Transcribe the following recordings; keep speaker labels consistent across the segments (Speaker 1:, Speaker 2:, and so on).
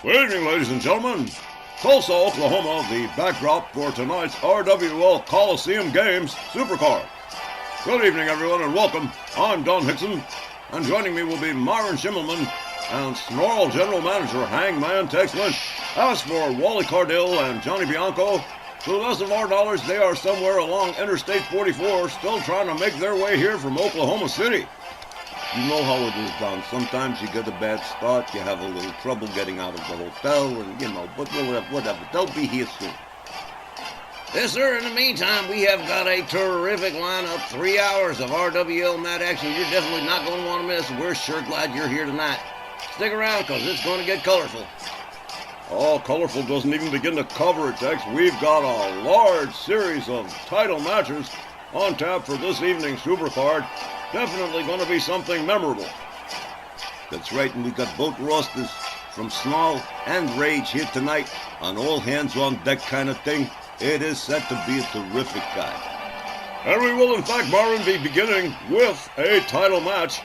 Speaker 1: Good evening, ladies and gentlemen. Tulsa, Oklahoma, the backdrop for tonight's RWL Colisevm Games Supercard. Good evening, everyone, and welcome. I'm Don Hickson, and joining me will be Myron Schimmelman and Snarl General Manager Hangman Tex Lynch. As for Wally Cardell and Johnny Bianco, to the best of our knowledge, they are somewhere along Interstate 44, still trying to make their way here from Oklahoma City. You know how it is, Don. Sometimes you get a bad start, you have a little trouble getting out of the hotel, and but whatever. They'll be here soon.
Speaker 2: Yes, sir. In the meantime, we have got a terrific lineup. 3 hours of RWL mat action you're definitely not going to want to miss. We're sure glad you're here tonight. Stick around, because it's going to get colorful.
Speaker 1: Oh, colorful doesn't even begin to cover it, Tex. We've got a large series of title matches on tap for this evening's Supercard. Definitely going to be something memorable.
Speaker 3: That's right, and we got both rosters from Snarl and Rage here tonight on all hands on deck kind of thing. It is set to be a terrific guy.
Speaker 1: And we will, in fact, Myron, be beginning with a title match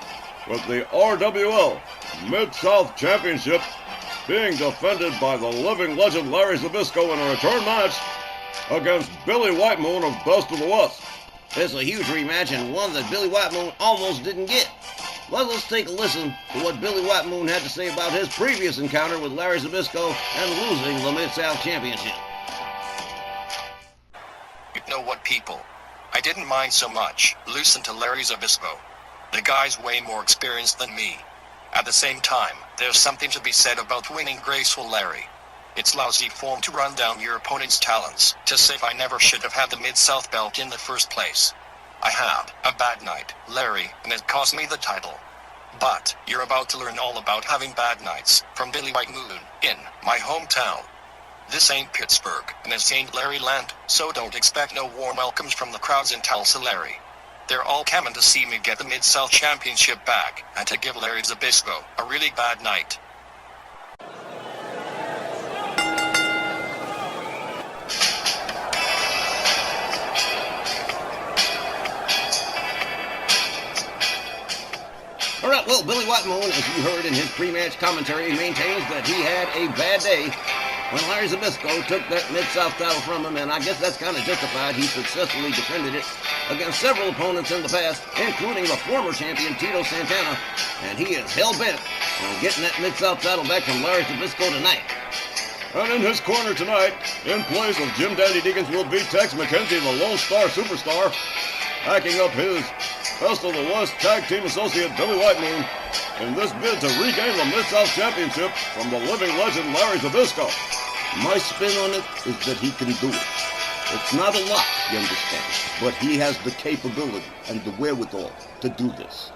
Speaker 1: with the RWL Mid-South Championship being defended by the living legend Larry Zbyszko in a return match against Billy White Moon of Best of the West.
Speaker 2: It's a huge rematch and one that Billy White Moon almost didn't get. Well, let's take a listen to what Billy White Moon had to say about his previous encounter with Larry Zbyszko and losing the Mid-South Championship.
Speaker 4: You know what, people? I didn't mind so much losing to Larry Zbyszko. The guy's way more experienced than me. At the same time, there's something to be said about winning graceful Larry. It's lousy form to run down your opponent's talents, to say I never should have had the Mid-South belt in the first place. I had a bad night, Larry, and it cost me the title. But you're about to learn all about having bad nights from Billy White Moon in my hometown. This ain't Pittsburgh, and it ain't Larry Land, so don't expect no warm welcomes from the crowds in Tulsa, Larry. They're all coming to see me get the Mid-South Championship back, and to give Larry Zbyszko a really bad night.
Speaker 2: All right, well, Billy White Moon, as you heard in his pre-match commentary, maintains that he had a bad day when Larry Zbyszko took that Mid-South title from him, and I guess that's kind of justified. He successfully defended it against several opponents in the past, including the former champion Tito Santana, and he is hell-bent on getting that Mid-South title back from Larry Zbyszko tonight.
Speaker 1: And in his corner tonight, in place of Jim Dandy Deacons, will be Tex McKenzie, the Lone Star Superstar, backing up his Best of the West Tag Team Associate Billy White Moon in this bid to regain the Mid-South Championship from the living legend Larry Zbyszko.
Speaker 3: My spin on it is that he can do it. It's not a lot, you understand, but he has the capability and the wherewithal to do this.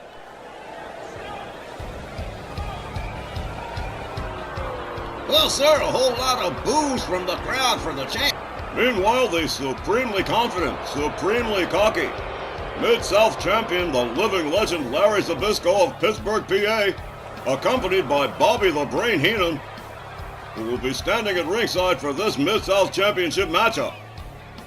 Speaker 2: Well, sir, a whole lot of boos from the crowd for the champ.
Speaker 1: Meanwhile, the supremely confident, supremely cocky Mid-South champion, the living legend Larry Zbyszko of Pittsburgh, PA, accompanied by Bobby the Brain Heenan, who will be standing at ringside for this Mid-South Championship matchup.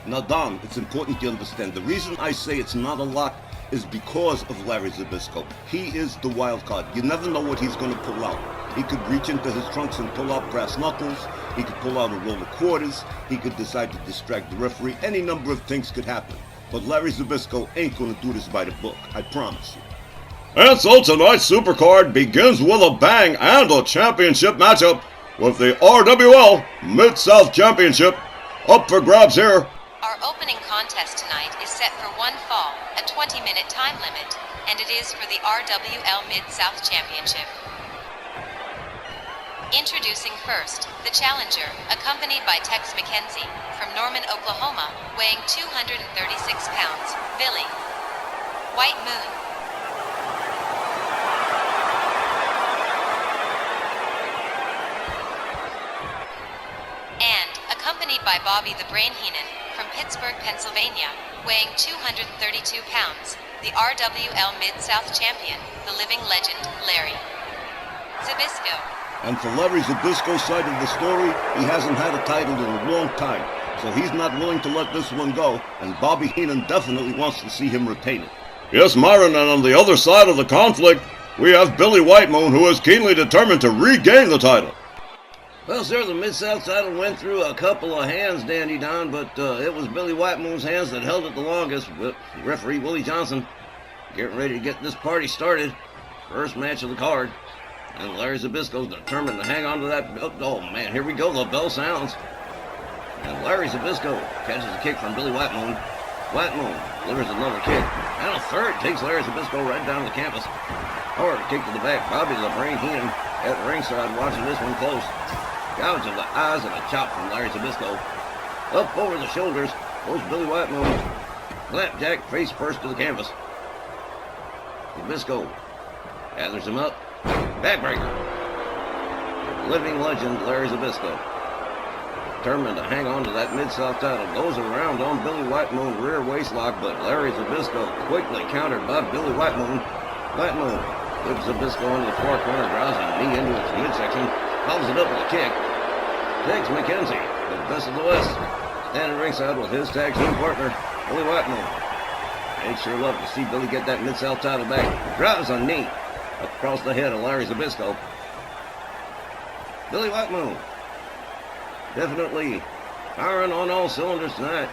Speaker 3: Now, Don, it's important to understand. The reason I say it's not a lot is because of Larry Zbyszko. He is the wild card. You never know what he's going to pull out. He could reach into his trunks and pull out brass knuckles. He could pull out a roll of quarters. He could decide to distract the referee. Any number of things could happen. But Larry Zbyszko ain't going to do this by the book. I promise you.
Speaker 1: And so tonight's Supercard begins with a bang and a championship matchup with the RWL Mid-South Championship up for grabs here.
Speaker 5: Our opening contest tonight is set for one fall, a 20-minute time limit, and it is for the RWL Mid-South Championship. Introducing first, the challenger, accompanied by Tex McKenzie, from Norman, Oklahoma, weighing 236 pounds, Billy White Moon. And, accompanied by Bobby the Brain Heenan, from Pittsburgh, Pennsylvania, weighing 232 pounds, the RWL Mid-South champion, the living legend, Larry Zbyszko.
Speaker 3: And for Larry Zbyszko's side of the story, he hasn't had a title in a long time. So he's not willing to let this one go, and Bobby Heenan definitely wants to see him retain it.
Speaker 1: Yes, Myron, and on the other side of the conflict, we have Billy White Moon, who is keenly determined to regain the title.
Speaker 2: Well, sir, the Mid-South title went through a couple of hands, Dandy Don, but it was Billy White Moon's hands that held it the longest. With referee Willie Johnson getting ready to get this party started. First match of the card. And Larry Zbyszko's determined to hang on to that. Oh, man, here we go. The bell sounds. And Larry Zbyszko catches a kick from Billy White Moon. White Moon delivers another kick. And a third takes Larry Zbyszko right down the canvas. Hard kick to the back. Bobby the Brain Heenan at ringside watching this one close. Gouge of the eyes and a chop from Larry Zbyszko. Up over the shoulders goes Billy White Moon. Flapjack face first to the canvas. Zbyszko gathers him up. Backbreaker. Living legend Larry Zbyszko. Determined to hang on to that Mid-South title. Goes around on Billy White Moon rear waistlock, but Larry Zbyszko quickly countered by Billy White Moon. White Moon whips Zbyszko into the far corner, drives a knee into its midsection, follows it up with a kick. Takes McKenzie, the best of the West, standing ringside with his tag team partner, Billy White Moon. They'd sure love to see Billy get that Mid-South title back. Drives a knee across the head of Larry Zbyszko. Billy White Moon definitely firing on all cylinders tonight.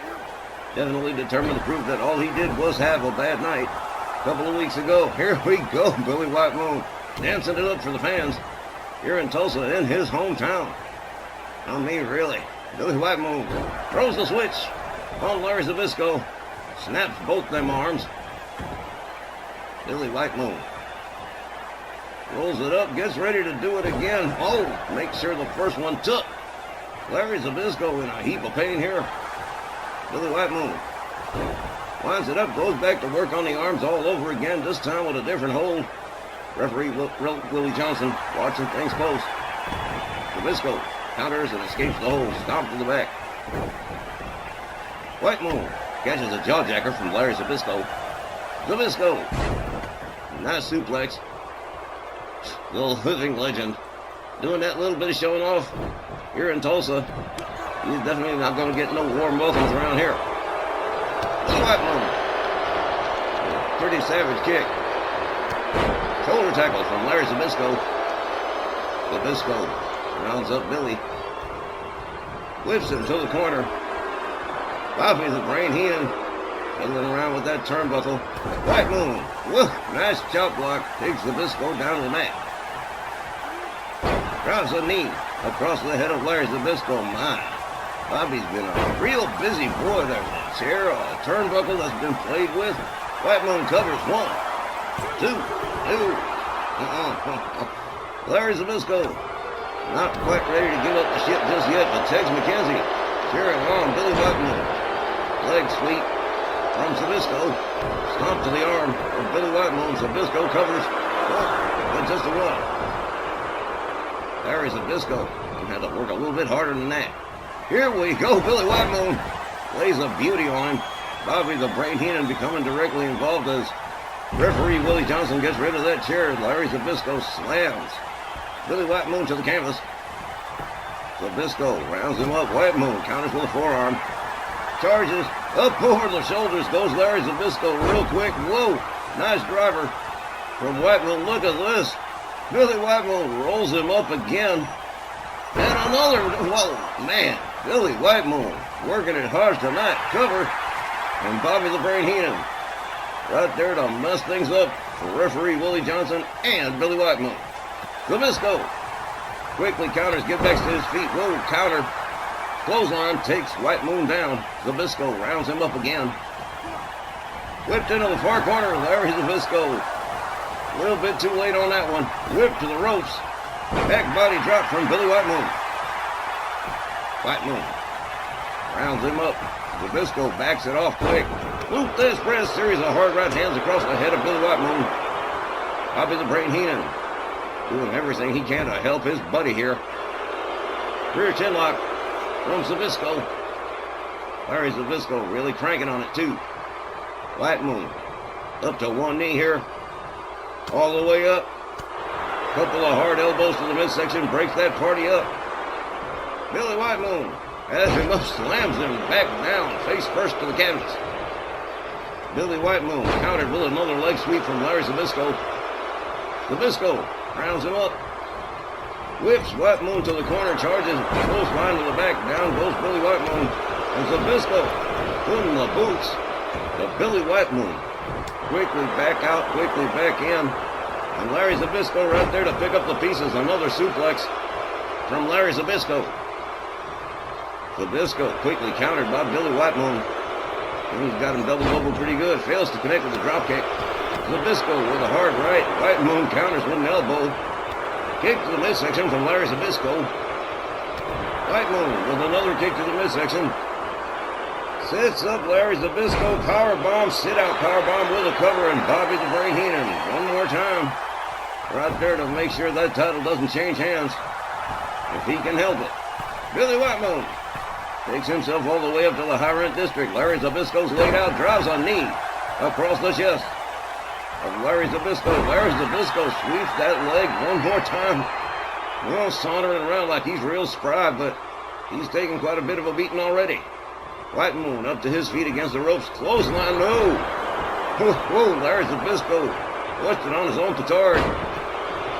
Speaker 2: Definitely determined to prove that all he did was have a bad night. A couple of weeks ago, here we go, Billy White Moon dancing it up for the fans here in Tulsa in his hometown. I mean, really, Billy White Moon throws the switch on Larry Zbyszko, snaps both them arms. Billy White Moon rolls it up, gets ready to do it again. Oh, make sure the first one took. Larry Zbyszko in a heap of pain here. Billy White Moon winds it up, goes back to work on the arms all over again, this time with a different hold. Referee Willie Johnson watching things close. Zbyszko counters and escapes the hold, stomp to the back. White Moon catches a jawjacker from Larry Zbyszko. Zbyszko, nice suplex. The living legend doing that little bit of showing off here in Tulsa. He's definitely not going to get no warm welcomes around here. Billy White Moon, pretty savage kick. Shoulder tackle from Larry Zbyszko. Zbyszko rounds up Billy. Whips him to the corner. Bobby the Brain Heenan fiddling around with that turnbuckle. White Moon, whoa, nice chop block. Takes Zbyszko down to the mat. Drives a knee across the head of Larry Zbyszko. My, Bobby's been a real busy boy there with a chair, a turnbuckle that's been played with. White Moon covers 1, 2. Larry Zbyszko not quite ready to give up the ship just yet, but Tex McKenzie cheering on Billy White Moon. Leg sweep from Zbyszko. Stomp to the arm of Billy White Moon. Zbyszko covers 1, but just a 1. Larry Zbyszko had to work a little bit harder than that. Here we go. Billy White Moon lays a beauty on him. Bobby the Brain Heenan becoming directly involved as referee Willie Johnson gets rid of that chair. Larry Zbyszko slams Billy White Moon to the canvas. Zbyszko rounds him up. White Moon counters with a forearm. Charges up over the shoulders. Goes Larry Zbyszko real quick. Whoa, nice driver from White Moon. Look at this. Billy White Moon rolls him up again. And another. Whoa, man. Billy White Moon working it hard tonight. Cover. And Bobby the Brain Heenan right there to mess things up for referee Willie Johnson and Billy White Moon. Zbyszko quickly counters, get back to his feet. Whoa, counter. Clothesline takes White Moon down. Zbyszko rounds him up again. Whipped into the far corner. Larry Zbyszko. A little bit too late on that one. Whipped to the ropes. Back body drop from Billy White Moon. White Moon rounds him up. Zbyszko backs it off quick. Loop this press. Series of hard right hands across the head of Billy White Moon. Bobby the Brain Heenan doing everything he can to help his buddy here. Rear chin lock from Zbyszko. Larry Zbyszko really cranking on it too. White Moon up to one knee here. All the way up. Couple of hard elbows to the midsection. Breaks that party up. Billy White Moon has him up, slams him back down, face first to the canvas. Billy White Moon countered with another leg sweep from Larry Zbyszko. Zbyszko rounds him up. Whips White Moon to the corner, charges, close line to the back, down goes Billy White Moon. And Zbyszko putting the boots to Billy White Moon. Quickly back out, quickly back in. And Larry Zbyszko right there to pick up the pieces. Another suplex from Larry Zbyszko. Zbyszko quickly countered by Billy White Moon. He's got him doubled over pretty good. Fails to connect with the dropkick. Zbyszko with a hard right. White Moon counters with an elbow. Kick to the midsection from Larry Zbyszko. White Moon with another kick to the midsection. Sets up Larry Zbyszko. Powerbomb, sit-out powerbomb with a cover, and Bobby the Brain Heenan. One more time. Right there to make sure that title doesn't change hands. If he can help it. Billy White Moon takes himself all the way up to the high rent district. Larry Zbyszko's laid out, drives a knee across the chest of Larry Zbyszko. Larry Zbyszko sweeps that leg one more time. Well, sauntering around like he's real spry, but he's taking quite a bit of a beating already. White Moon up to his feet against the ropes. Clothesline, no. Whoa, Larry Zbyszko pushed it on his own petard.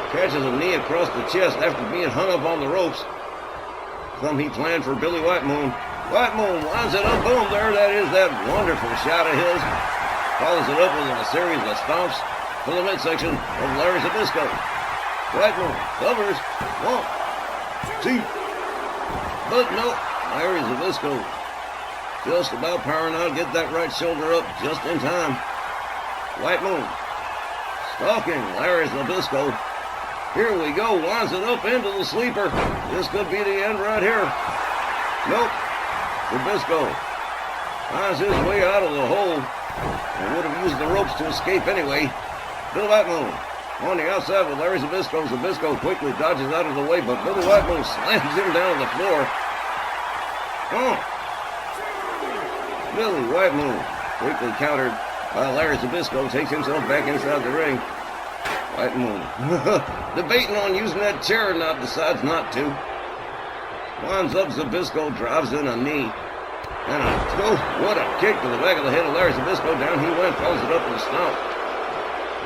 Speaker 2: Catches a knee across the chest after being hung up on the ropes. Some he planned for Billy White Moon. White Moon lines it up. Boom, there that is, that wonderful shot of his. Follows it up with a series of stomps to the midsection of Larry Zbyszko. White Moon covers. 1, 2. But no, Larry Zbyszko just about powering out, get that right shoulder up just in time. White Moon stalking Larry Zbyszko. Here we go, winds it up into the sleeper. This could be the end right here. Nope. Zbyszko finds his way out of the hole and would have used the ropes to escape anyway. Billy White Moon on the outside with Larry Zbyszko. Zbyszko quickly dodges out of the way, but Billy White Moon slams him down to the floor. Billy White Moon quickly countered by Larry Zbyszko, takes himself back inside the ring. White Moon debating on using that chair or not, decides not to. Winds up, Zbyszko drives in a knee. And what a kick to the back of the head of Larry Zbyszko. Down he went, follows it up with a stomp.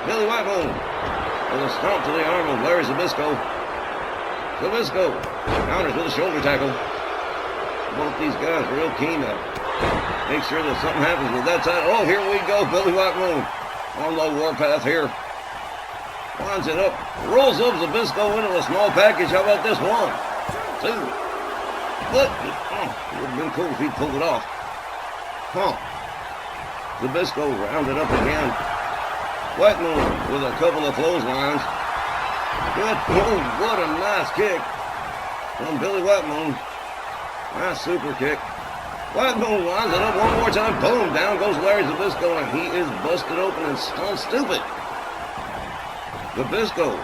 Speaker 2: Billy White Moon with a stomp to the arm of Larry Zbyszko. Zbyszko counters with a shoulder tackle. Both these guys real keen to make sure that something happens with that side. Oh, here we go, Billy White Moon on the warpath here. Winds it up, rolls up Zbyszko into a small package. How about this? 1, 2. But it would have been cool if he'd pulled it off. Zbyszko rounded up again. White Moon with a couple of clotheslines. Good. Oh, what a nice kick from Billy White Moon. Nice super kick. White Moon winds it up one more time. Boom, down goes Larry Zbyszko, and he is busted open and stunned stupid. Zbyszko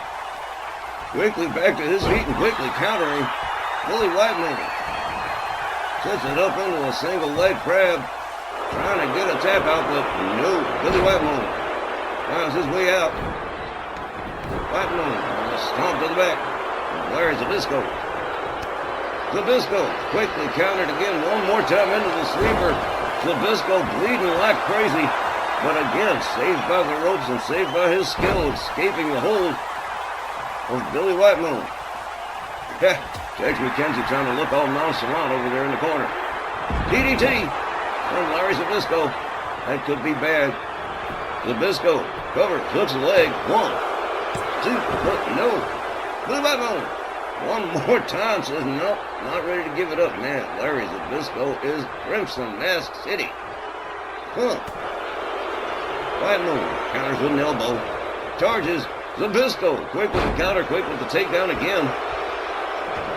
Speaker 2: quickly back to his feet and quickly countering Billy White Moon. Sets it up into a single leg crab, trying to get a tap out, but no. Billy White Moon finds his way out. White Moon with a stomp to the back of Larry Zbyszko. Zbyszko quickly countered again one more time into the sleeper. Zbyszko bleeding like crazy, but again saved by the ropes and saved by his skill, escaping the hold of Billy White Moon. Tex McKenzie trying to look all nonchalant over there in the corner. DDT from Larry Zbyszko. That could be bad. Zbyszko covers, hooks the leg. 1, 2, but no. Billy White Moon one more time says nope, not ready to give it up. Man, Larry Zbyszko is Crimson Mask City. White Moon counters with an elbow. Charges. Zbyszko quick with the counter, quick with the takedown again.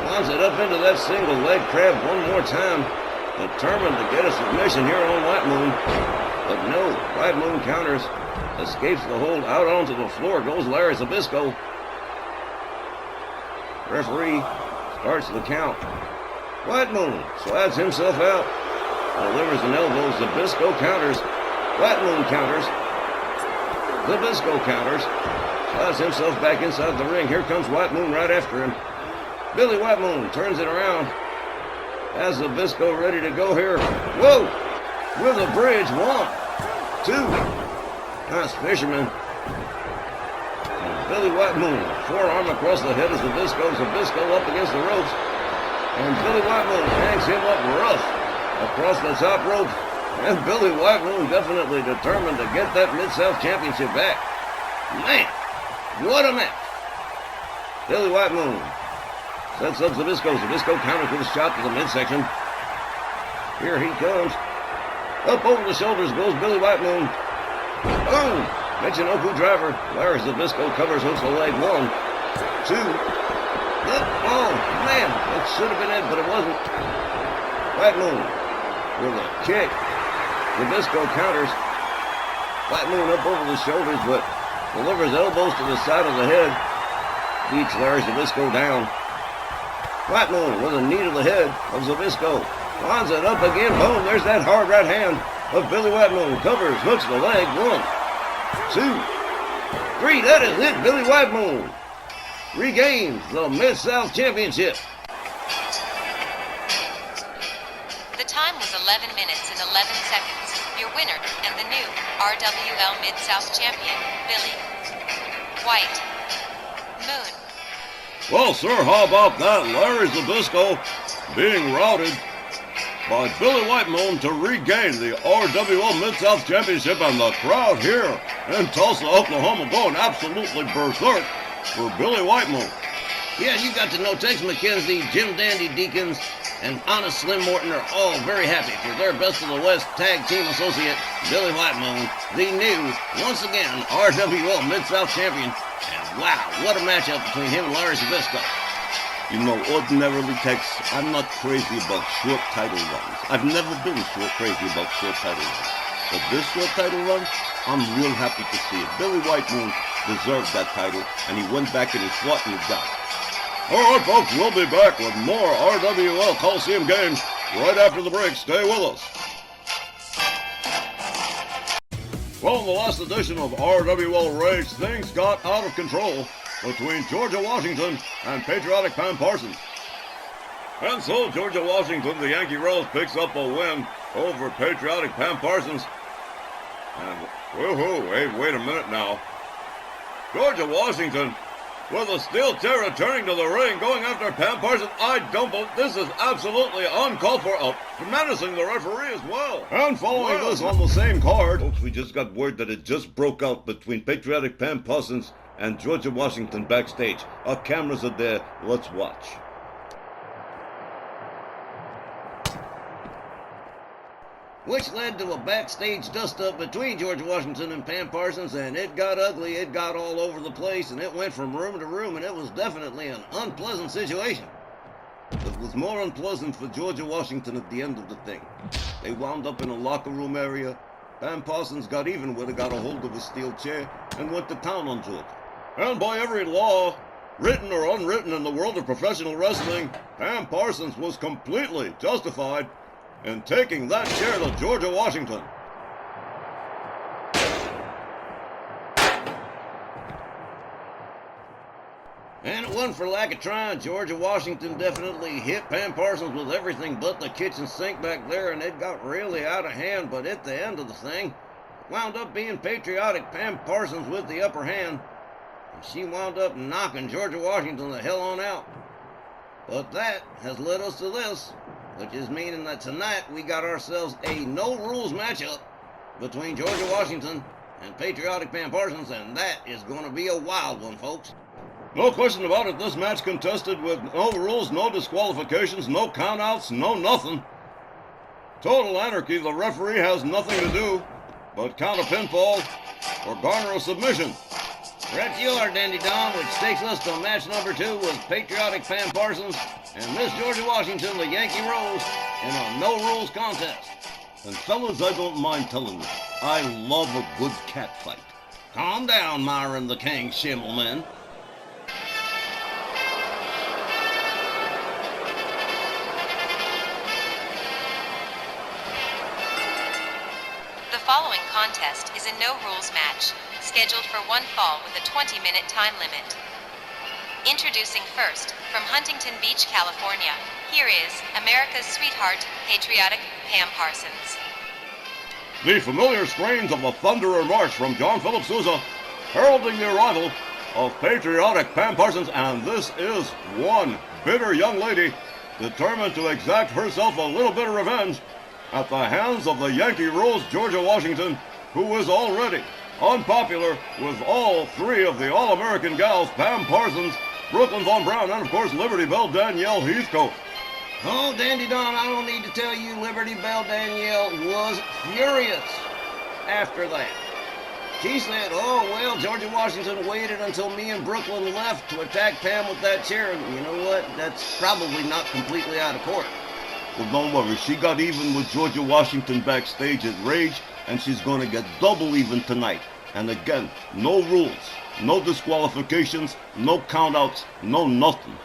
Speaker 2: Winds it up into that single leg crab one more time. Determined to get a submission here on White Moon. But no, White Moon counters. Escapes the hold. Out onto the floor goes Larry Zbyszko. Referee starts the count. White Moon slides himself out. Delivers an elbow. Zbyszko counters. White Moon counters. Zbyszko counters. Slides himself back inside the ring. Here comes White Moon right after him. Billy White Moon turns it around. Has Zbyszko ready to go here. Whoa! With a bridge. 1, 2. Nice fisherman. Billy White Moon, forearm across the head of Zbyszko. Zbyszko up against the ropes. And Billy White Moon hangs him up rough across the top rope. And Billy White Moon definitely determined to get that Mid-South Championship back. Man, what a match. Billy White Moon sets up Zbyszko. Zbyszko counters with a shot to the midsection. Here he comes. Up over the shoulders goes Billy White Moon. Boom! Michinoku driver. Larry Zbyszko covers, hooks the leg. 1, 2. Oh, man. That should have been it, but it wasn't. White Moon with a kick. Zbyszko counters. White Moon up over the shoulders, but delivers elbows to the side of the head. Beats Larry Zbyszko down. White Moon with a knee to the head of Zbyszko. Lines it up again. Boom. There's that hard right hand of Billy White Moon. Covers, hooks the leg. 1, 2, 3. That is it. Billy White Moon regains the Mid-South Championship.
Speaker 5: The time was 11 minutes and 11 seconds. Your winner and the new RWL Mid-South Champion, Billy White Moon.
Speaker 1: Well, sir, how about that? Larry Zbyszko being routed by Billy White Moon to regain the RWL Mid-South Championship, and the crowd here in Tulsa, Oklahoma going absolutely berserk for Billy White Moon.
Speaker 2: Yeah, you got to know Tex McKenzie, Jim Dandy Deacons, and Honest Slim Morton are all very happy for their Best of the West tag team associate, Billy White Moon, the new, once again, RWL Mid-South Champion. And wow, what a matchup between him and Larry Zbyszko.
Speaker 3: You know, ordinarily, Tex, I'm not crazy about short title runs. I've never been crazy about short title runs. But this short title run, I'm real happy to see it. Billy White Moon deserved that title, and he went back and he fought and he got it.
Speaker 1: All right, folks, we'll be back with more RWL Colisevm games right after the break. Stay with us. Well, in the last edition of RWL Rage, things got out of control between Georgia Washington and patriotic Pam Parsons. And so Georgia Washington, the Yankee Rose, picks up a win over patriotic Pam Parsons. And woohoo, wait a minute now. Georgia Washington with a steel chair returning to the ring, going after Pam Parsons. This is absolutely uncalled for. Menacing the referee as well. And following this on the same card,
Speaker 3: Folks, we just got word that it just broke out between patriotic Pam Parsons and Georgia Washington backstage. Our cameras are there. Let's watch.
Speaker 2: Which led to a backstage dust-up between George Washington and Pam Parsons, and it got ugly, it got all over the place, and it went from room to room, and it was definitely an unpleasant situation.
Speaker 3: It was more unpleasant for Georgia Washington at the end of the thing. They wound up in a locker room area. Pam Parsons got even with her, got a hold of a steel chair, and went to town on Georgia.
Speaker 1: And by every law, written or unwritten in the world of professional wrestling, Pam Parsons was completely justified in taking that chair to Georgia Washington.
Speaker 2: And it wasn't for lack of trying. Georgia Washington definitely hit Pam Parsons with everything but the kitchen sink back there, and it got really out of hand. But at the end of the thing, it wound up being patriotic Pam Parsons with the upper hand. And she wound up knocking Georgia Washington the hell on out. But that has led us to this, which is meaning that tonight we got ourselves a no-rules matchup between Georgia Washington and patriotic Pam Parsons, and that is going to be a wild one, folks.
Speaker 1: No question about it, this match contested with no rules, no disqualifications, no countouts, no nothing. Total anarchy. The referee has nothing to do but count a pinfall or garner a submission.
Speaker 2: Right you are, Dandy Dom, which takes us to match number 2 with patriotic Pam Parsons and Miss Georgia Washington, the Yankee Rose, in a no-rules contest.
Speaker 3: And fellas, I don't mind telling you, I love a good cat fight.
Speaker 2: Calm down, Myron the King Schimmelman.
Speaker 5: The following contest is a no-rules match, scheduled for one fall with a 20-minute time limit. Introducing first, from Huntington Beach, California, here is America's sweetheart, patriotic Pam Parsons.
Speaker 1: The familiar strains of the Thunderer March from John Philip Sousa, heralding the arrival of patriotic Pam Parsons, and this is one bitter young lady determined to exact herself a little bit of revenge at the hands of the Yankee Rose, Georgia Washington, who is already unpopular with all three of the All-American gals, Pam Parsons, Brooklyn Von Brown, and of course Liberty Bell Danielle Heathcote.
Speaker 2: Oh, Dandy Don, I don't need to tell you, Liberty Bell Danielle was furious after that. She said, oh, well, Georgia Washington waited until me and Brooklyn left to attack Pam with that chair, and you know what? That's probably not completely out of court.
Speaker 3: Well, don't worry. She got even with Georgia Washington backstage at Rage, and she's going to get double even tonight. And again, no rules, no disqualifications, no countouts, no nothing.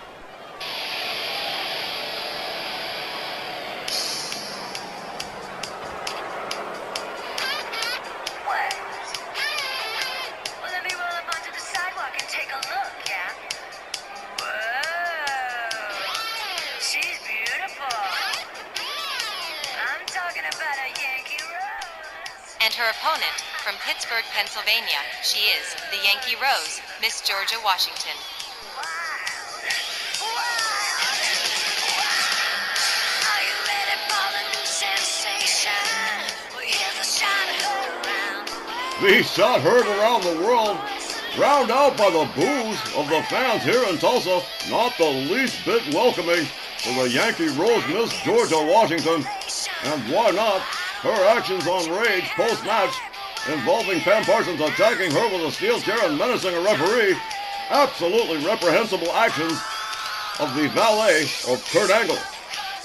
Speaker 5: And her opponent, from Pittsburgh, Pennsylvania, she is the Yankee Rose, Miss Georgia Washington.
Speaker 6: Are you ready for the new sensation? Well, here's a shot heard around.
Speaker 1: The shot heard around the world, drowned out by the boos of the fans here in Tulsa, not the least bit welcoming to the Yankee Rose, Miss Georgia Washington. And why not? Her actions on Rage post-match involving Pam Parsons attacking her with a steel chair and menacing a referee. Absolutely reprehensible actions of the valet of Kurt Angle.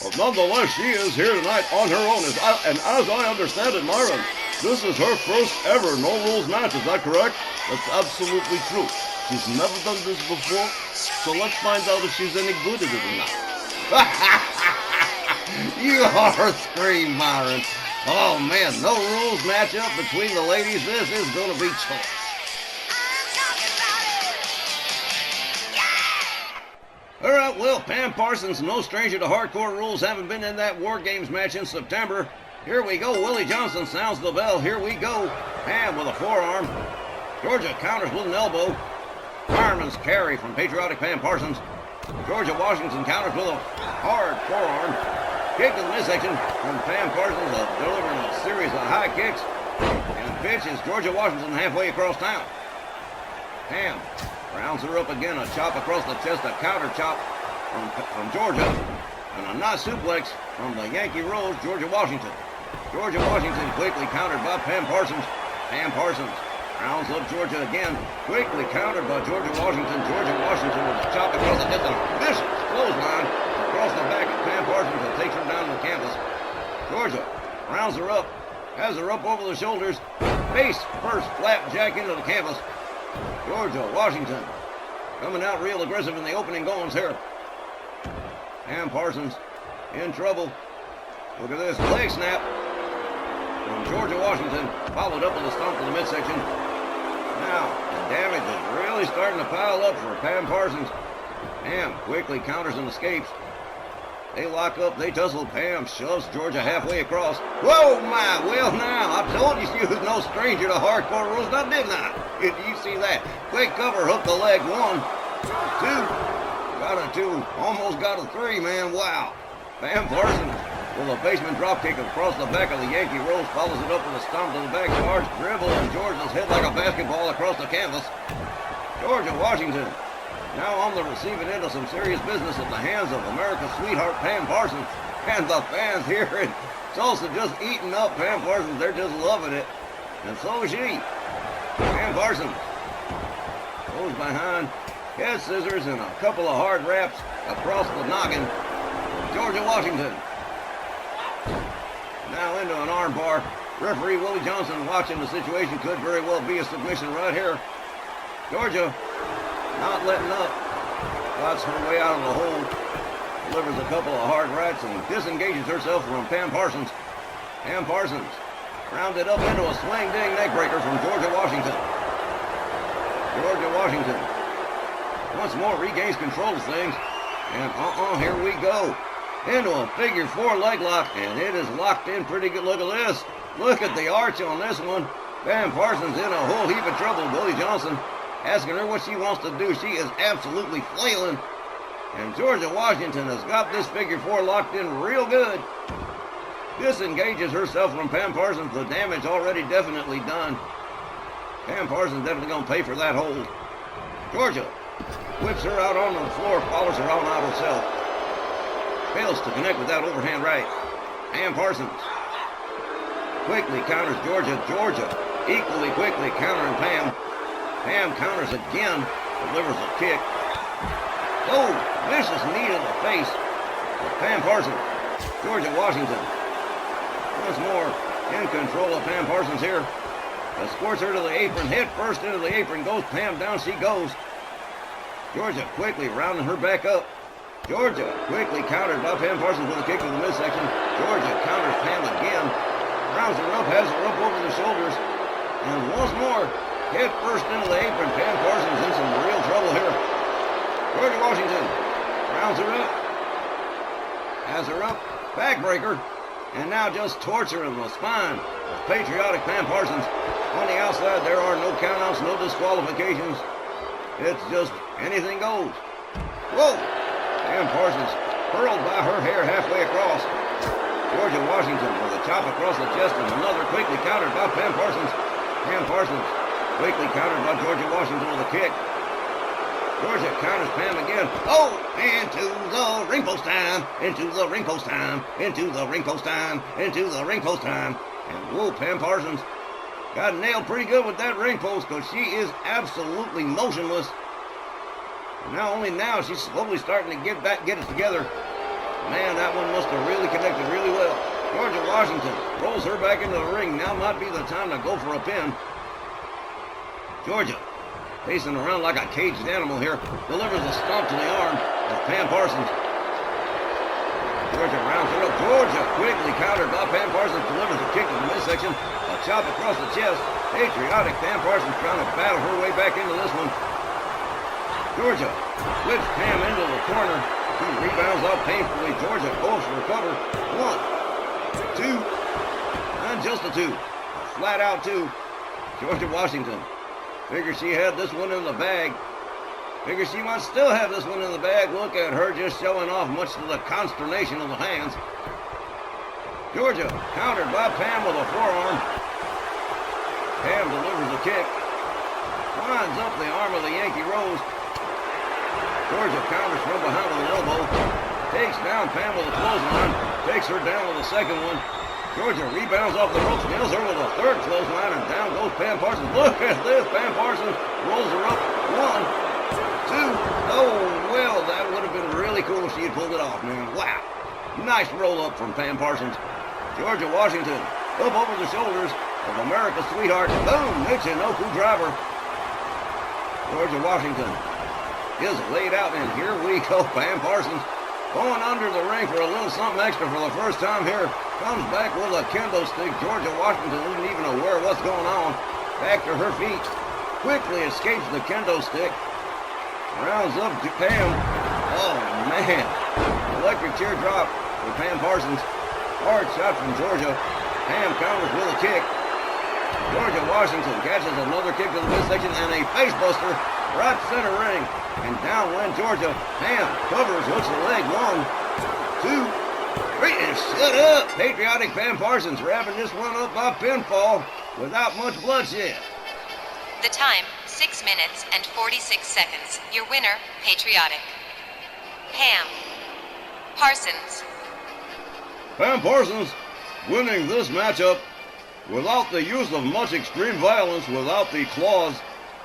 Speaker 1: But nonetheless, she is here tonight on her own. And as I understand it, Myron, this is her first ever no-rules match. Is that correct?
Speaker 3: That's absolutely true. She's never done this before, so let's find out if she's any good at it or not.
Speaker 2: You are three, Myron. Oh, man, no rules matchup between the ladies. This is going to be choice. All right, well, Pam Parsons, no stranger to hardcore rules, having been in that War Games match in September. Here we go. Willie Johnson sounds the bell. Here we go. Pam with a forearm. Georgia counters with an elbow. Fireman's carry from patriotic Pam Parsons. Georgia Washington counters with a hard forearm. Kick to the midsection from Pam Parsons, delivering a series of high kicks. And pitches Georgia Washington halfway across town. Pam rounds her up again, a chop across the chest, a counter chop from Georgia. And a nice suplex from the Yankee Rose, Georgia Washington. Georgia Washington quickly countered by Pam Parsons. Pam Parsons rounds up Georgia again, quickly countered by Georgia Washington. Georgia Washington with a chop across the chest and a vicious clothesline across the back of Pam Parsons and takes her down to the canvas. Georgia rounds her up, has her up over the shoulders, face first flapjack into the canvas. Georgia Washington coming out real aggressive in the opening goings here. Pam Parsons in trouble. Look at this leg snap from Georgia Washington, followed up with a stomp to the midsection. Now, the damage is really starting to pile up for Pam Parsons. Pam quickly counters and escapes. They lock up, they tussle. Pam shoves Georgia halfway across. Whoa, my, well now, I told you she was no stranger to hardcore rules, now didn't I? Did you see that? Quick cover, hook the leg, 1, 2, got a 2, almost got a 3, man, wow. Pam Parsons with a basement dropkick across the back of the Yankee Rose, follows it up with a stomp to the back, charge, dribble, and Georgia's hit like a basketball across the canvas. Georgia Washington now on the receiving end of some serious business at the hands of America's sweetheart Pam Parsons. And the fans here in Tulsa just eating up Pam Parsons. They're just loving it. And so is she. Pam Parsons goes behind, head scissors and a couple of hard wraps across the noggin. Georgia Washington now into an arm bar. Referee Willie Johnson watching the situation. Could very well be a submission right here. Georgia not letting up. Fights her way out of the hole. Delivers a couple of hard rights and disengages herself from Pam Parsons. Pam Parsons rounded up into a swing ding neckbreaker from Georgia Washington. Georgia Washington once more regains control of things. And here we go. Into a figure 4 leg lock, and it is locked in pretty good. Look at this. Look at the arch on this one. Pam Parsons in a whole heap of trouble. Willie Johnson asking her what she wants to do. She is absolutely flailing. And Georgia Washington has got this figure four locked in real good. Disengages herself from Pam Parsons. The damage already definitely done. Pam Parsons definitely going to pay for that hold. Georgia whips her out onto the floor, follows her on out herself. Fails to connect with that overhand right. Pam Parsons quickly counters Georgia. Georgia equally quickly countering Pam. Pam counters again, delivers a kick. Oh, vicious knee to the face of Pam Parsons. Georgia Washington once more in control of Pam Parsons here. Escorts her to the apron, head first into the apron, goes Pam, down she goes. Georgia quickly rounding her back up. Georgia quickly countered by Pam Parsons with a kick to the midsection. Georgia counters Pam again, rounds her up, has her up over the shoulders, and once more, head first into the apron. Pam Parsons in some real trouble here. Georgia Washington rounds her up, has her up, backbreaker, and now just torturing the spine of patriotic Pam Parsons. On the outside, there are no countouts, no disqualifications. It's just anything goes. Whoa! Pam Parsons hurled by her hair halfway across. Georgia Washington with a chop across the chest and another quickly countered by Pam Parsons. Pam Parsons quickly countered by Georgia Washington with a kick. Georgia counters Pam again. Oh, into the ring post time, into the ring post time, into the ring post time, into the ring post time. And whoa, Pam Parsons got nailed pretty good with that ring post because she is absolutely motionless. And only now she's slowly starting to get it together. Man, that one must have really connected really well. Georgia Washington rolls her back into the ring. Now might be the time to go for a pin. Georgia, pacing around like a caged animal here, delivers a stomp to the arm of Pam Parsons. Georgia rounds her up. Georgia quickly countered by Pam Parsons, delivers a kick to the midsection, a chop across the chest. Patriotic Pam Parsons trying to battle her way back into this one. Georgia whips Pam into the corner. She rebounds out painfully. Georgia goes for a cover. 1, 2, and just a 2. A flat out 2. Georgia Washington figures she had this one in the bag. Figures she might still have this one in the bag. Look at her just showing off, much to the consternation of the fans. Georgia countered by Pam with a forearm. Pam delivers a kick. Winds up the arm of the Yankee Rose. Georgia counters from behind with an elbow. Takes down Pam with a clothesline. Takes her down with a second one. Georgia rebounds off the ropes, nails her with a third clothesline, and down goes Pam Parsons. Look at this. Pam Parsons rolls her up. 1, 2. Oh, well, that would have been really cool if she had pulled it off, man. Wow. Nice roll up from Pam Parsons. Georgia Washington up over the shoulders of America's sweetheart. Boom. Michinoku driver. Georgia Washington is laid out, and here we go. Pam Parsons going under the ring for a little something extra for the first time here. Comes back with a kendo stick. Georgia Washington isn't even aware of what's going on. Back to her feet. Quickly escapes the kendo stick. Rounds up to Pam. Oh, man. Electric chair drop for Pam Parsons. Hard shot from Georgia. Pam counters with a kick. Georgia Washington catches another kick to the midsection and a face buster right center ring. And down went Georgia. Pam covers, hooks the leg. 1, 2, 3, and shut up. Patriotic Pam Parsons wrapping this one up by pinfall without much bloodshed.
Speaker 5: The time, 6 minutes and 46 seconds. Your winner, Patriotic. Pam Parsons.
Speaker 1: Pam Parsons winning this matchup without the use of much extreme violence, without the clause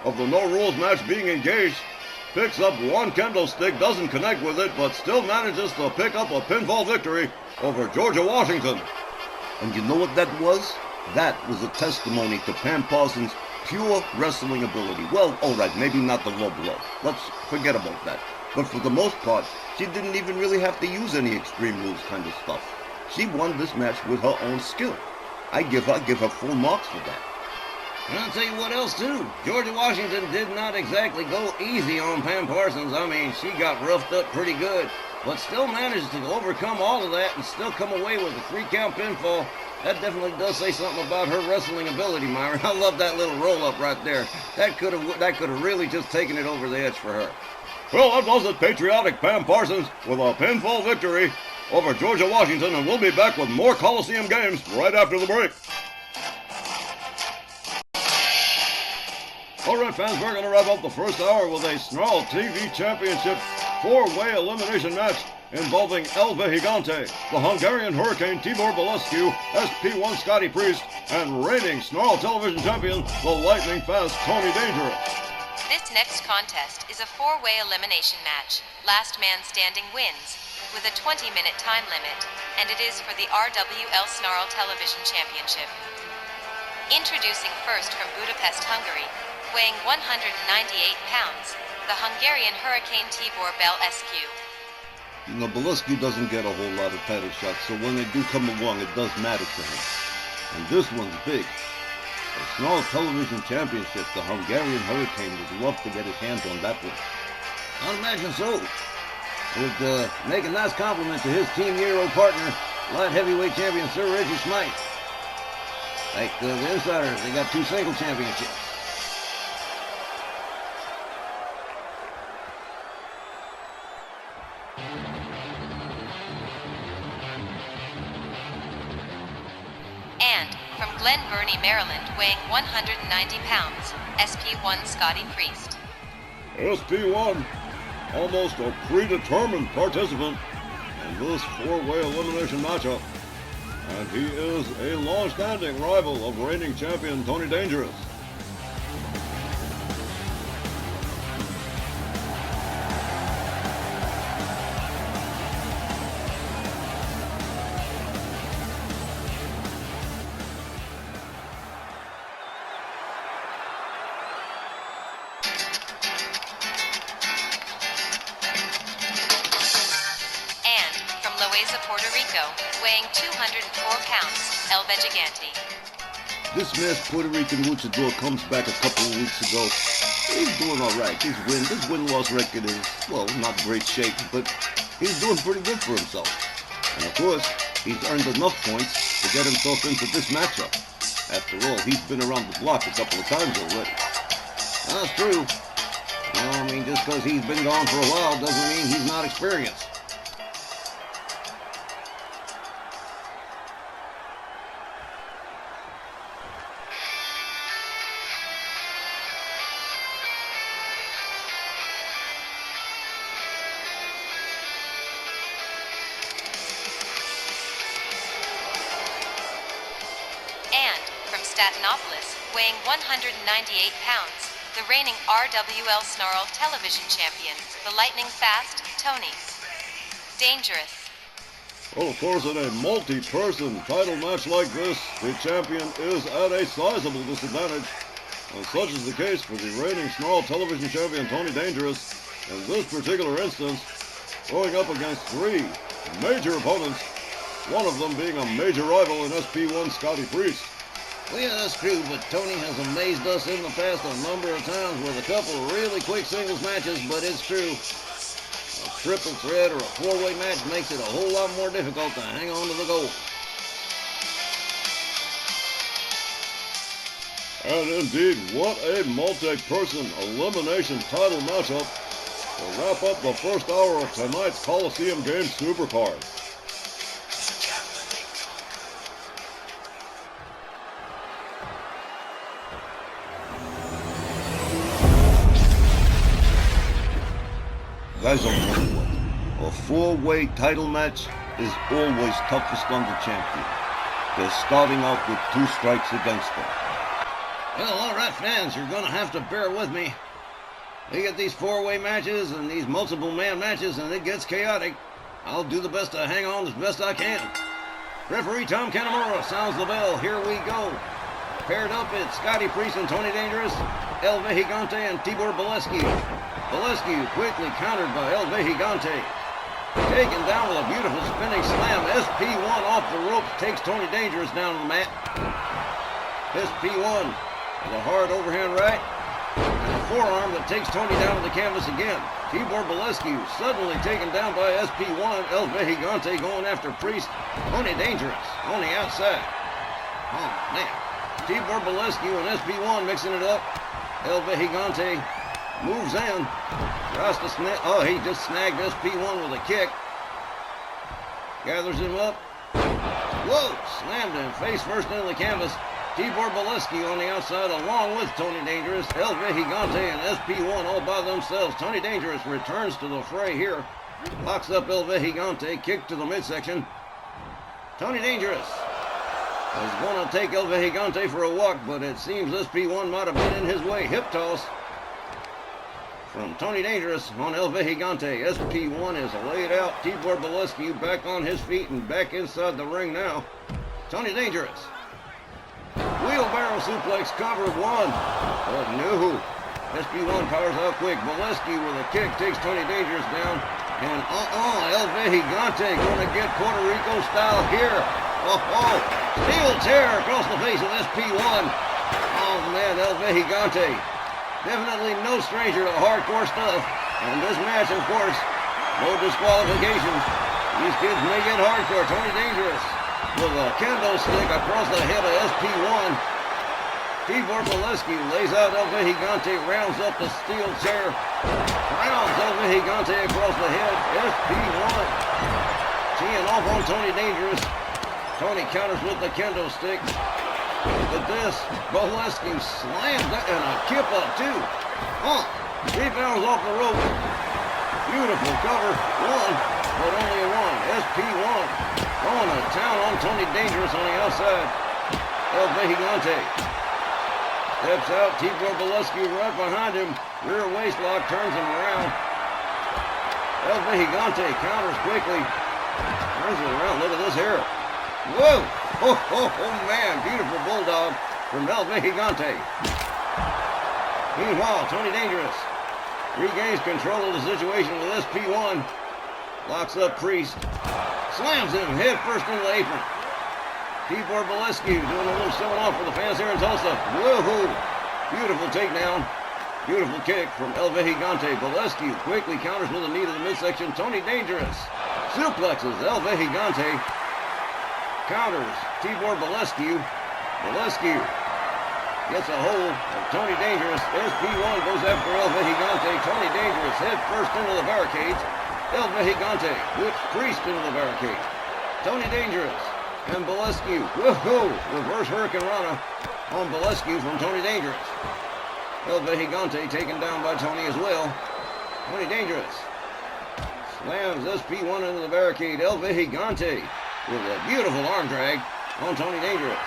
Speaker 1: of the no rules match being engaged. Picks up one kendo stick, doesn't connect with it, but still manages to pick up a pinfall victory over Georgia Washington.
Speaker 3: And you know what that was? That was a testimony to Pam Parsons' pure wrestling ability. Well, alright, maybe not the low blow. Let's forget about that. But for the most part, she didn't even really have to use any extreme rules kind of stuff. She won this match with her own skill. I give her full marks for that.
Speaker 2: And I'll tell you what else, too. Georgia Washington did not exactly go easy on Pam Parsons. I mean, she got roughed up pretty good, but still managed to overcome all of that and still come away with a 3-count pinfall That definitely does say something about her wrestling ability, Myron. I love that little roll-up right there. That could have really just taken it over the edge for her.
Speaker 1: Well, that was it, patriotic Pam Parsons with a pinfall victory over Georgia Washington, and we'll be back with more Coliseum games right after the break. All right, fans, we're going to wrap up the first hour with a Snarl TV Championship 4-way elimination match involving El Vejigante, the Hungarian Hurricane Tibor Belescu, SP1 Scotty Priest, and reigning Snarl Television Champion, the lightning fast Tony Dangerous.
Speaker 5: This next contest is a 4-way elimination match. Last man standing wins, with a 20-minute time limit, and it is for the RWL Snarl Television Championship. Introducing first from Budapest, Hungary, weighing 198 pounds, the Hungarian Hurricane Tibor Belescu.
Speaker 3: You know, Belescu doesn't get a whole lot of title shots, so when they do come along, it does matter to him. And this one's big. The Snarl Television Championship, the Hungarian Hurricane would love to get his hands on that one.
Speaker 2: I'd imagine so. It would make a nice compliment to his Team Euro partner, light heavyweight champion Sir Reggie Smythe. Like the Insiders, they got 2 single championships.
Speaker 5: And, from Glen Burnie, Maryland, weighing 190 pounds, SP1 Scotty Priest.
Speaker 1: SP1, almost a predetermined participant in this 4-way elimination matchup. And he is a long-standing rival of reigning champion Tony Dangerous.
Speaker 5: Puerto Rico, weighing 204 pounds, El Vejigante.
Speaker 3: This masked Puerto Rican luchador comes back a couple of weeks ago. He's doing all right. His win-loss record is, well, not great shape, but he's doing pretty good for himself. And of course, he's earned enough points to get himself into this matchup. After all, he's been around the block a couple of times already.
Speaker 2: That's true. Well, I mean, just because he's been gone for a while doesn't mean he's not experienced.
Speaker 5: Statinopolis, weighing 198 pounds, the reigning RWL Snarl Television Champion, the lightning fast Tony Dangerous.
Speaker 1: Well, of course, in a multi-person title match like this, the champion is at a sizable disadvantage. And such is the case for the reigning Snarl Television Champion Tony Dangerous, in this particular instance, going up against 3 major opponents, one of them being a major rival in SP1 Scotty Priest.
Speaker 2: Well, yeah, that's true, but Tony has amazed us in the past a number of times with a couple of really quick singles matches, but it's true. A triple threat or a 4-way match makes it a whole lot more difficult to hang on to the gold.
Speaker 1: And indeed, what a multi-person elimination title matchup to wrap up the first hour of tonight's Coliseum Games Supercard.
Speaker 3: Guys, I'll tell you what, a 4-way title match is always toughest on the champion. They're starting out with 2 strikes against them.
Speaker 2: Well, all right, fans, you're going to have to bear with me. We get these 4-way matches and these multiple-man matches, and it gets chaotic. I'll do the best to hang on as best I can. Referee Tom Canamora sounds the bell. Here we go. Paired up, it's Scotty Priest and Tony Dangerous, El Vejigante and Tibor Belescu. Belescu quickly countered by El Vejigante. Taken down with a beautiful spinning slam. SP1 off the ropes takes Tony Dangerous down to the mat. SP1 with a hard overhand right and a forearm that takes Tony down to the canvas again. Tibor Belescu suddenly taken down by SP1. El Vejigante going after Priest. Tony Dangerous on the outside. Oh, man. Tibor Bolescu and SP1 mixing it up. El Vejigante moves in. Tries to snag. Oh, he just snagged SP1 with a kick. Gathers him up. Whoa! Slammed him face first into the canvas. Tibor Bolescu on the outside along with Tony Dangerous. El Vejigante and SP1 all by themselves. Tony Dangerous returns to the fray here. Locks up El Vejigante. Kick to the midsection. Tony Dangerous is going to take El Vejigante for a walk, but it seems SP1 might have been in his way. Hip toss from Tony Dangerous on El Vejigante. SP1 is laid out. Tibor Bolescu back on his feet and back inside the ring now. Tony Dangerous. Wheelbarrow suplex cover one. But no. SP1 powers out quick. Bolescu with a kick takes Tony Dangerous down. And El Vejigante going to get Puerto Rico style here. Steel chair across the face of SP1. Oh man, El Vejigante. Definitely no stranger to hardcore stuff. And this match, of course, no disqualifications. These kids may get hardcore. Tony Dangerous with a kendo stick across the head of SP1. Tibor Bolescu lays out El Vejigante, rounds up the steel chair. Rounds El Vejigante across the head. SP1 teeing off on Tony Dangerous. Tony counters with the kendo stick. Look at this. Bolescu slams that and a kip up too. Rebounds off the rope. Beautiful cover. One, but only a one. SP1 going to town on Tony Dangerous on the outside. El Vejigante steps out. Tibor Bolescu right behind him. Rear waist lock turns him around. El Vejigante counters quickly. Turns it around. Look at this here. Whoa! Oh, man. Beautiful bulldog from El Vejigante. Meanwhile, Tony Dangerous regains control of the situation with SP1. Locks up Priest. Slams him head first into the apron. Tibor Bolescu doing a little showing off for the fans here in Tulsa. Whoa! Beautiful takedown. Beautiful kick from El Vejigante. Bolescu quickly counters with a knee to the midsection. Tony Dangerous suplexes El Vejigante. Counters Tibor Bolescu. Bolescu gets a hold of Tony Dangerous. SP1 goes after El Vejigante. Tony Dangerous head first into the barricades. El Vejigante whips Priest into the barricade. Tony Dangerous and Bolescu. Whoa! Reverse Hurricane Rana on Bolescu from Tony Dangerous. El Vejigante taken down by Tony as well. Tony Dangerous slams SP1 into the barricade. El Vejigante with a beautiful arm drag on Tony Dangerous.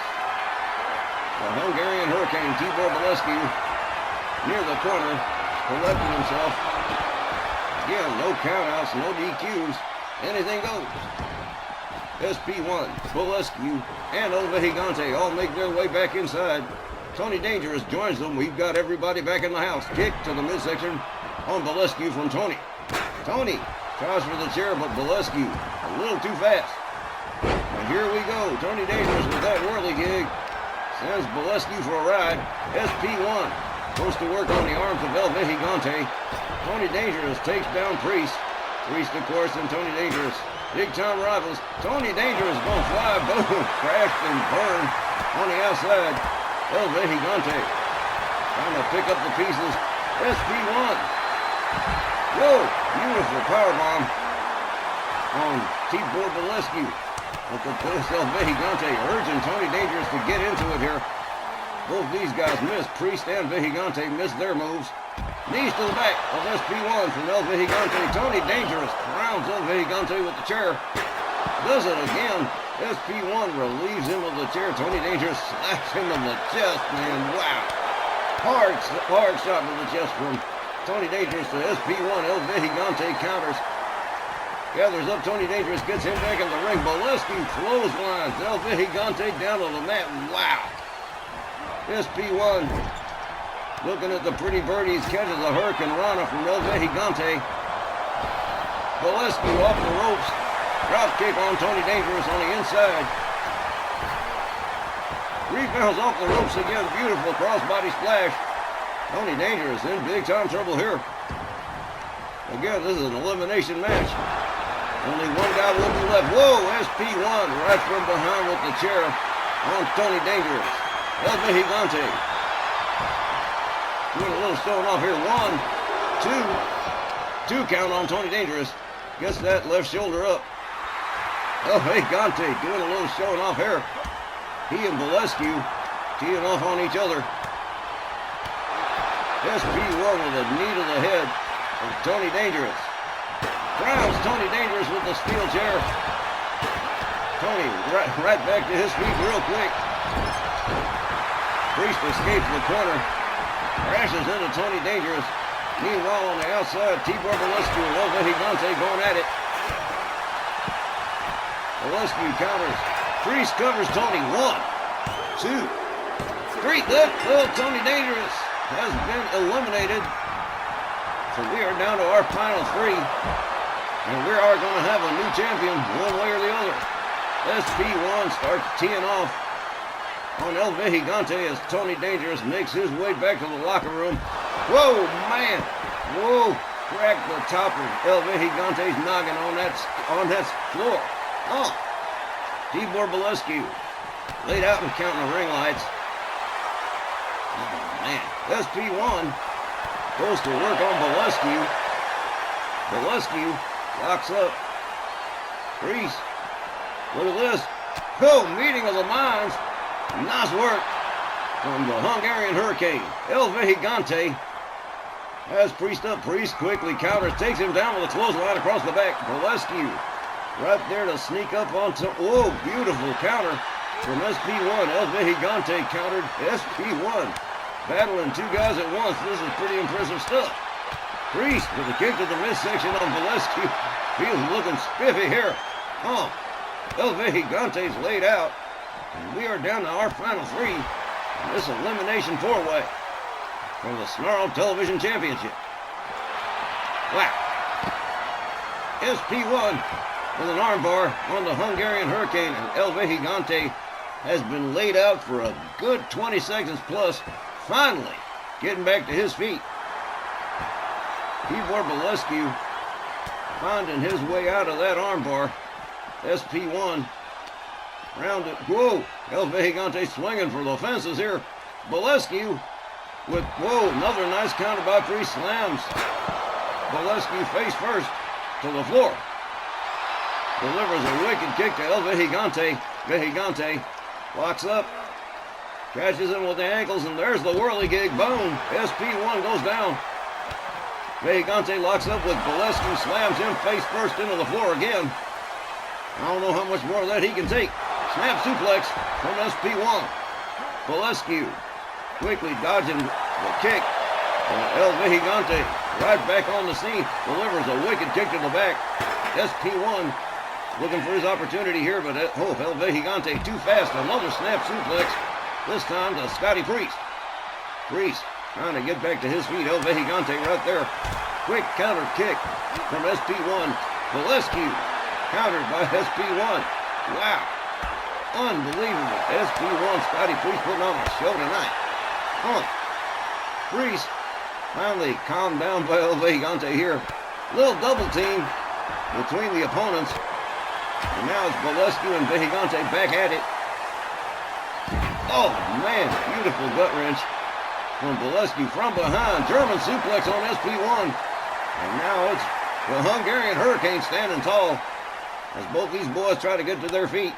Speaker 2: The Hungarian Hurricane, Tibor Bolescu, near the corner, collecting himself. Again, no countouts, no DQs. Anything goes. SP1, Bolescu, and El Vejigante all make their way back inside. Tony Dangerous joins them. We've got everybody back in the house. Kick to the midsection on Bolescu from Tony. Tony tries for the chair, but Bolescu a little too fast. And here we go. Tony Dangerous with that whirligig sends Bolescu for a ride. SP1 goes to work on the arms of El Vejigante. Tony Dangerous takes down Priest. Priest, of course, and Tony Dangerous. Big time rivals. Tony Dangerous gonna fly. Boom. Crashed and burned on the outside. El Vejigante trying to pick up the pieces. SP1. Whoa. Beautiful powerbomb on Tibor Bolescu. Look at this, El Vejigante urging Tony Dangerous to get into it here. Both these guys missed. Priest and Vejigante missed their moves. Knees to the back of SP1 from El Vejigante. Tony Dangerous crowns El Vejigante with the chair. Does it again. SP1 relieves him of the chair. Tony Dangerous slaps him in the chest, man. Wow. Hard shot to the chest from Tony Dangerous to SP1. El Vejigante counters. Gathers up Tony Dangerous, gets him back in the ring. Bolescu clotheslines El Vejigante down on the mat. Wow. SP1 looking at the pretty birdies, catches a Hurricane Rana from El Vejigante. Bolescu off the ropes. Drop kick on Tony Dangerous on the inside. Rebounds off the ropes again. Beautiful crossbody splash. Tony Dangerous in big time trouble here. Again, this is an elimination match. Only one guy will be left. Whoa, SP1 right from behind with the chair. on Tony Dangerous. El Gigante. Doing a little showing off here. 1, 2. 2 count on Tony Dangerous. Gets that left shoulder up. El Gigante doing a little showing off here. He and Bolescu teeing off on each other. SP1 with a knee to the head of Tony Dangerous. Crowns Tony Dangerous with the steel chair. Tony right back to his feet real quick. Priest escapes the corner. Crashes into Tony Dangerous. Meanwhile, on the outside, Tibor Bolescu and El Gigante going at it. Bolescu counters. Priest covers Tony. 1, 2, 3. Little Tony Dangerous has been eliminated. So we are down to our final 3. And we are going to have a new champion one way or the other. SP1 starts teeing off on El Gigante as Tony Dangerous makes his way back to the locker room. Whoa, man. Whoa. Cracked the top of El Gigante's noggin on that floor. Oh. Tibor Bolescu laid out and counting the ring lights. Oh, man. SP1 goes to work on Bolescu. Bolescu locks up. Priest. Look at this. Oh, meeting of the minds. Nice work from the Hungarian Hurricane. El Gigante has Priest up. Priest quickly counters, takes him down with a clothesline across the back. Bolescu right there to sneak up onto. Whoa, beautiful counter from SP1. El Gigante countered SP1. Battling 2 guys at once. This is pretty impressive stuff. Priest with a kick to the midsection on Bolescu. He's looking spiffy here. Oh, El Gigante's laid out. And we are down to our final 3 in this elimination 4-way for the Snarl Television Championship. Wow. SP1 with an armbar on the Hungarian Hurricane, and El Gigante has been laid out for a good 20 seconds plus, finally getting back to his feet. Tibor Bolescu finding his way out of that armbar. SP1 round it. Whoa, El Gigante swinging for the fences here. Bolescu with, whoa, another nice counter by Priest. Slams Bolescu face first to the floor. Delivers a wicked kick to El Gigante. Gigante locks up, catches him with the ankles, and there's the whirligig. Boom. SP1 goes down. Gigante locks up with Bolescu, slams him face first into the floor again. I don't know how much more of that he can take. Snap suplex from SP1. Bolescu quickly dodging the kick. El Gigante right back on the scene. Delivers a wicked kick to the back. SP1 looking for his opportunity here, but El Gigante too fast. Another snap suplex. This time to Scotty Priest. Priest trying to get back to his feet. El Gigante right there. Quick counter kick from SP1. Bolescu countered by SP1. Wow. Unbelievable. SP1 Scotty Priest putting on a show tonight. Priest finally calmed down by El Gigante here. Little double team between the opponents. And now it's Bolescu and Gigante back at it. Oh man, beautiful gut wrench from Bolescu from behind. German suplex on SP1. And now it's the Hungarian Hurricane standing tall as both these boys try to get to their feet.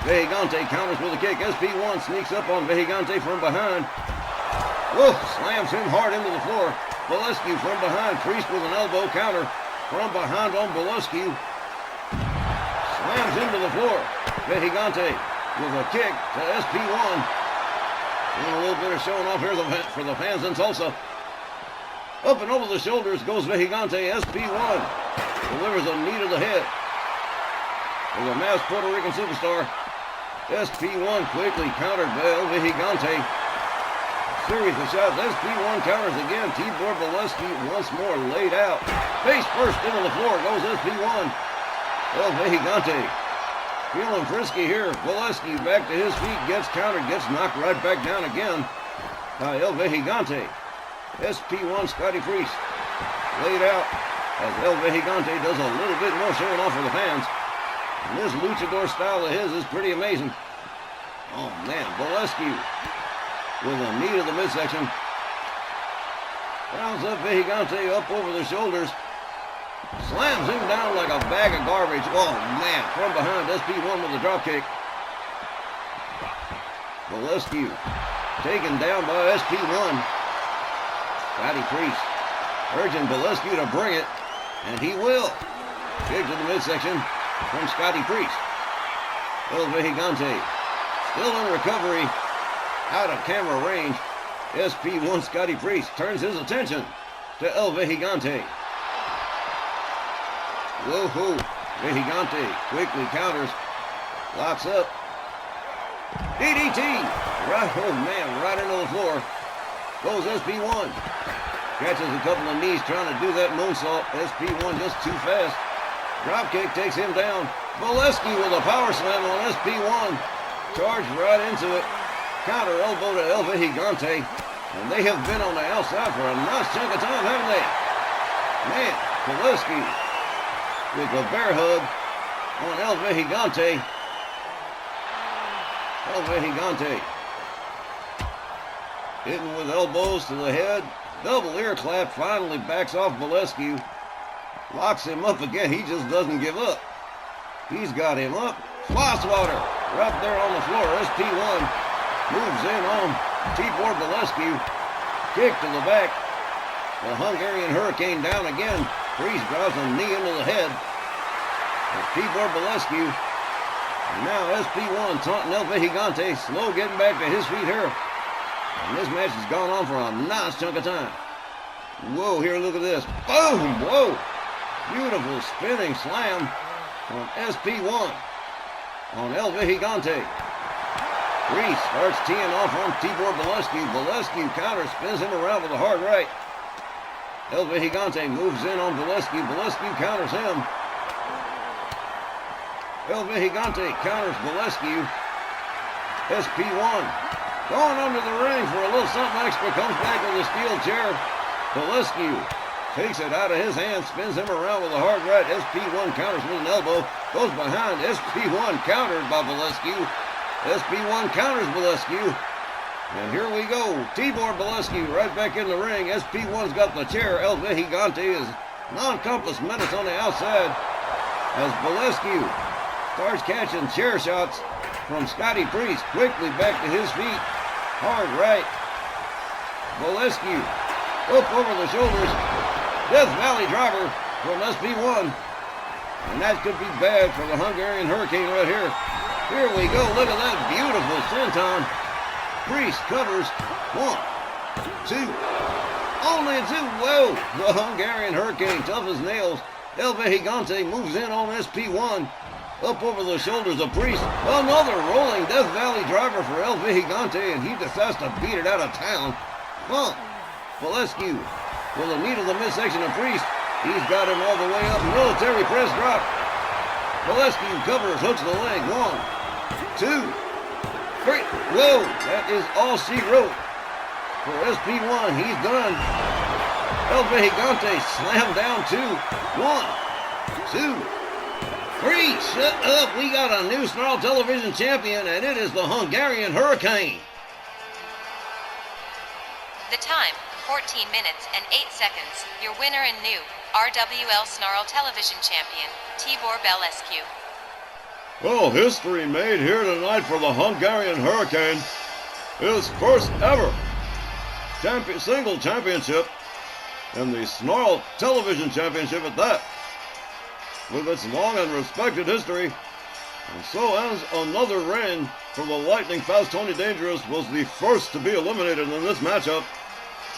Speaker 2: Gigante counters with a kick. SP1 sneaks up on Gigante from behind. Whoa, slams him hard into the floor. Bolescu from behind. Priest with an elbow counter from behind on Bolescu. Slams into the floor. Gigante with a kick to SP1. And a little bit of showing off here for the fans in Tulsa. Up and over the shoulders goes Gigante. SP1 delivers a knee to the head of the masked Puerto Rican superstar. SP1 quickly countered by El Gigante. Series of shots. SP1 counters again. Tibor Bolescu once more laid out. Face first into the floor goes SP1. El Gigante feeling frisky here. Bolescu back to his feet. Gets countered. Gets knocked right back down again by El Gigante. SP1 Scotty Priest laid out as El Gigante does a little bit more showing off for the fans. And this luchador style of his is pretty amazing. Oh, man, Bolescu with a knee to the midsection. Rounds up Vejigante up over the shoulders. Slams him down like a bag of garbage. Oh, man, from behind, SP1 with a drop kick. Bolescu taken down by SP1. Scotty Priest urging Bolescu to bring it, and he will. Kick to the midsection from Scotty Priest. El Vejigante still in recovery, out of camera range. SP1 Scotty Priest turns his attention to El Vejigante. Whoa-ho. Vejigante quickly counters, locks up. DDT! Right, oh man, right into the floor. Goes SP1. Catches a couple of knees trying to do that moonsault. SP1 just too fast. Dropkick takes him down. Bolescu with a power slam on SP1. Charged right into it. Counter elbow to El Vejigante. And they have been on the outside for a nice chunk of time, haven't they? Man, Bolescu with a bear hug on El Vejigante. El Vejigante hitting with elbows to the head. Double ear clap, finally backs off Bolescu. Locks him up again. He just doesn't give up. He's got him up. Fly swatter right there on the floor. SP1 moves in on Tibor Bolescu. Kick to the back. The Hungarian Hurricane down again. Priest drives a knee into the head. Tibor Bolescu. And now SP1 taunting El Vejigante. Slow getting back to his feet here. And this match has gone on for a nice chunk of time. Whoa, here, look at this. Boom! Whoa! Beautiful spinning slam from SP1 on El Vejigante. Priest starts teeing off on Tibor Bolescu. Bolescu counters, spins him around with a hard right. El Vejigante moves in on Bolescu. Bolescu counters him. El Vejigante counters Bolescu. SP1 going under the ring for a little something extra. Comes back with a steel chair. Bolescu takes it out of his hand, spins him around with a hard right. SP1 counters with an elbow. Goes behind. SP1 countered by Bolescu. SP1 counters Bolescu. And here we go. Tibor Bolescu right back in the ring. SP1's got the chair. El Vejigante is non-compass menace on the outside as Bolescu starts catching chair shots from Scotty Priest. Quickly back to his feet. Hard right. Bolescu up over the shoulders. Death Valley driver from SP1. And that could be bad for the Hungarian Hurricane right here. Here we go. Look at that beautiful senton. Priest covers. 1, 2. Only 2. Whoa. The Hungarian Hurricane, tough as nails. El Vejigante moves in on SP1. Up over the shoulders of Priest. Another rolling Death Valley driver for El Vejigante, and he decides to beat it out of town. Huh. Bolescu with a knee to the midsection of Priest. He's got him all the way up. Military press drop. Bolescu covers, hooks the leg. 1, 2, 3. Whoa, that is all she wrote for SP1. He's done. El Vejigante slammed down 2. 1, 2, 3. Shut up. We got a new Snarl Television champion, and it is the Hungarian Hurricane.
Speaker 5: The time, 14 minutes and 8 seconds. Your winner and new RWL Snarl Television champion, Tibor Bolescu.
Speaker 1: Well, history made here tonight for the Hungarian Hurricane. His first ever single championship and the Snarl Television Championship at that. With its long and respected history. And so ends another reign for the lightning fast Tony Dangerous, was the first to be eliminated in this matchup.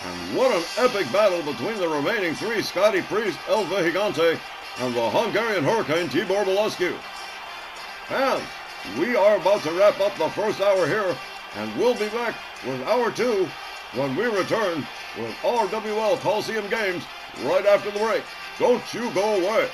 Speaker 1: And what an epic battle between the remaining 3, Scotty Priest, El Vejigante, and the Hungarian Hurricane, Tibor Bolescu. And we are about to wrap up the first hour here, and we'll be back with hour 2 when we return with RWL Colisevm Games right after the break. Don't you go away.